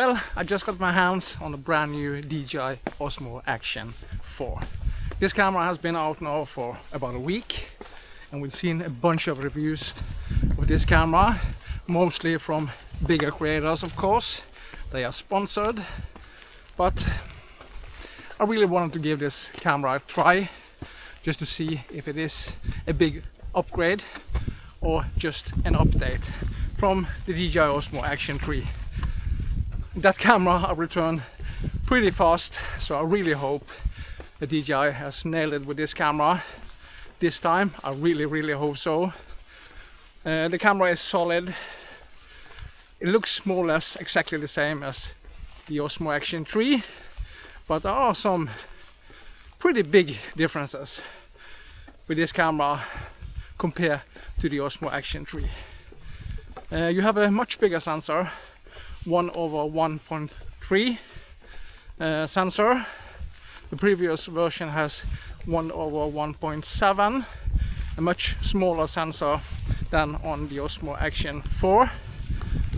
Well, I just got my hands on a brand new Dji Osmo Action 4. This camera has been out now for about a week, and we've seen a bunch of reviews of this camera, mostly from bigger creators, of course. They are sponsored, but I really wanted to give this camera a try, just to see if it is a big upgrade or just an update from the Dji Osmo Action 3. That camera I returned pretty fast, so I really hope the DJI has nailed it with this camera this time. I really hope so. The camera is solid. It looks more or less exactly the same as the Osmo Action 3, but there are some pretty big differences with this camera compared to the Osmo Action 3. You have a much bigger sensor, 1/1.3 sensor. The previous version has 1/1.7, a much smaller sensor than on the Osmo Action 4.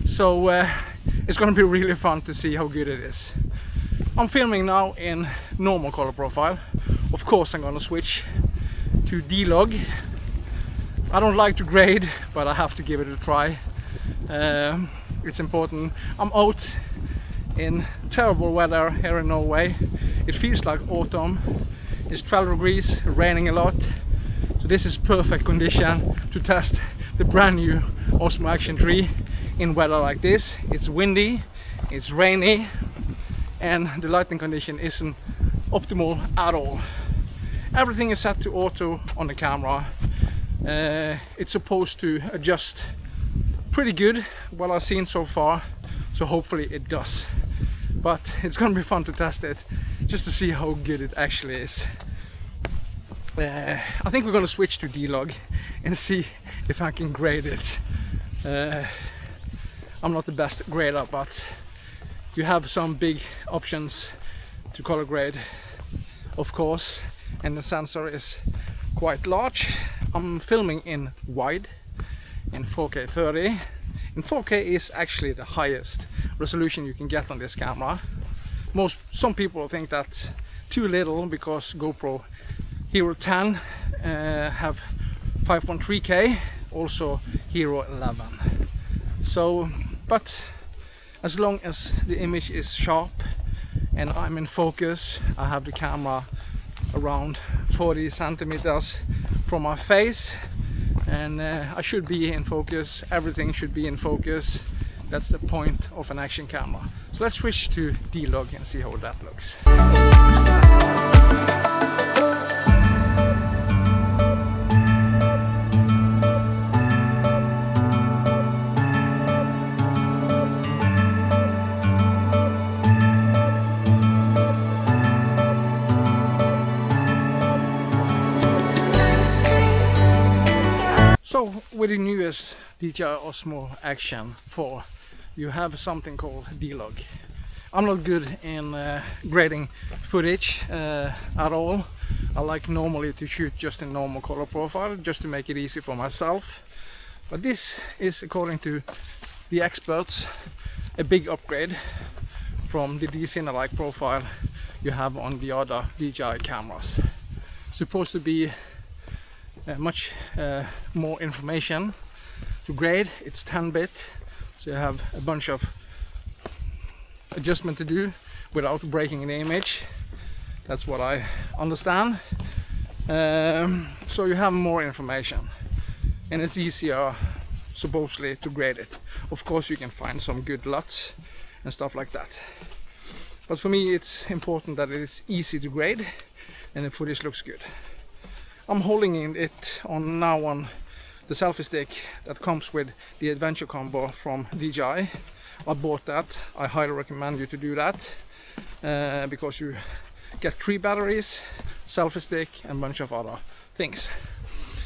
So it's going to be really fun to see how good it is. I'm filming now in normal color profile. Of course I'm going to switch to D-Log. I don't like to grade, but I have to give it a try. It's important. I'm out in terrible weather here in Norway. It feels like autumn. It's 12 degrees, raining a lot. So this is perfect condition to test the brand new Osmo Action 3 in weather like this. It's windy, it's rainy, and the lighting condition isn't optimal at all. Everything is set to auto on the camera. It's supposed to adjust pretty good, what I've seen so far, so hopefully it does. But it's gonna be fun to test it, just to see how good it actually is. I think we're gonna switch to D-Log and see if I can grade it. I'm not the best grader, but you have some big options to color grade, of course, and the sensor is quite large. I'm filming in wide, in 4K 30. And 4K is actually the highest resolution you can get on this camera. Some people think that's too little because GoPro Hero 10 have 5.3K, also Hero 11. So, but as long as the image is sharp and I'm in focus, I have the camera around 40 centimeters from my face, and I should be in focus. Everything should be in focus. That's the point of an action camera. So let's switch to D-Log and see how that looks. So with the newest Dji Osmo Action 4, you have something called D-Log. I'm not good in grading footage at all. I like normally to shoot just in normal color profile, just to make it easy for myself. But this is, according to the experts, a big upgrade from the D-Cine-like profile you have on the other DJI cameras. Supposed to be much more information to grade. It's 10-bit, so you have a bunch of adjustment to do without breaking the image. That's what I understand. So you have more information and it's easier supposedly to grade it. Of course you can find some good LUTs and stuff like that, but for me it's important that it is easy to grade and the footage looks good. I'm holding it on now on the selfie stick that comes with the adventure combo from DJI. I bought that. I highly recommend you to do that because you get 3 batteries, selfie stick and a bunch of other things.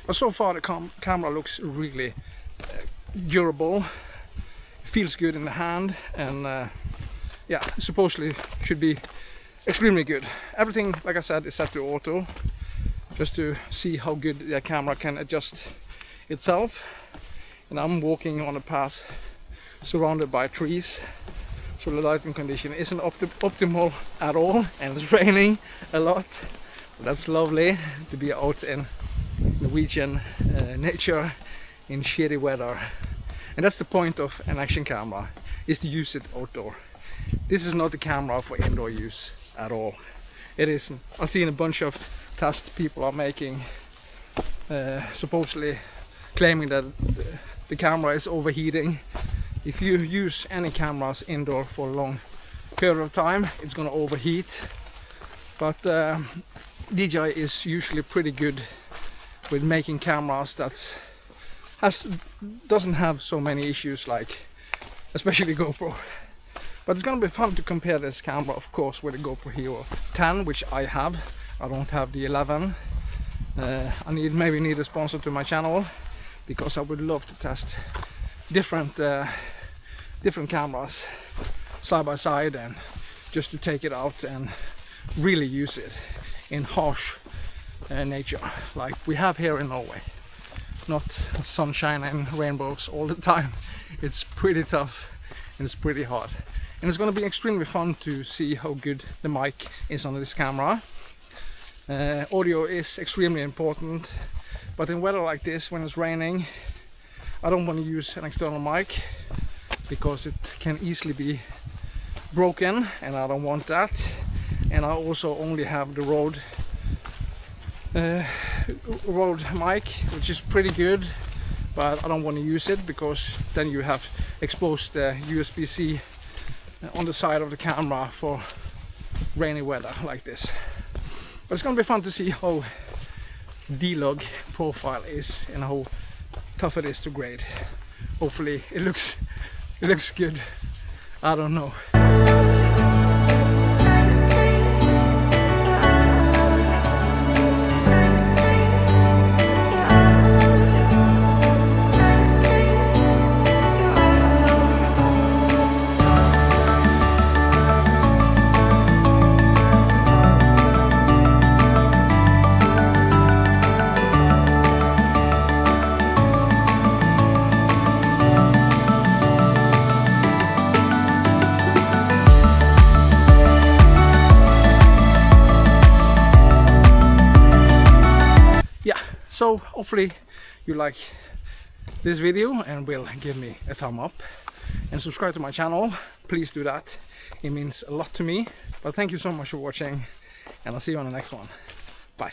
But so far the camera looks really durable. It feels good in the hand, and yeah, supposedly should be extremely good. Everything, like I said, is set to auto, just to see how good the camera can adjust itself. And I'm walking on a path surrounded by trees, so the lighting condition isn't optimal at all, and it's raining a lot. That's lovely to be out in Norwegian nature in shitty weather. And that's the point of an action camera, is to use it outdoor. This is not the camera for indoor use at all. It isn't. I've seen a bunch of tests people are making, supposedly claiming that the camera is overheating. If you use any cameras indoor for a long period of time, it's gonna overheat. But DJI is usually pretty good with making cameras that doesn't have so many issues, like especially GoPro. But it's gonna be fun to compare this camera, of course, with the GoPro Hero 10, which I have. I don't have the 11. I maybe need a sponsor to my channel, because I would love to test different cameras side by side, and just to take it out and really use it in harsh nature like we have here in Norway. Not sunshine and rainbows all the time. It's pretty tough and it's pretty hard. And it's going to be extremely fun to see how good the mic is on this camera. Audio is extremely important, but in weather like this, when it's raining, I don't want to use an external mic because it can easily be broken, and I don't want that. And I also only have the Rode mic, which is pretty good, but I don't want to use it because then you have exposed the USB-C on the side of the camera for rainy weather like this. But it's gonna be fun to see how D-Log profile is and how tough it is to grade. Hopefully it looks good. I don't know. So hopefully you like this video and will give me a thumb up and subscribe to my channel. Please do that. It means a lot to me. But thank you so much for watching, and I'll see you on the next one. Bye.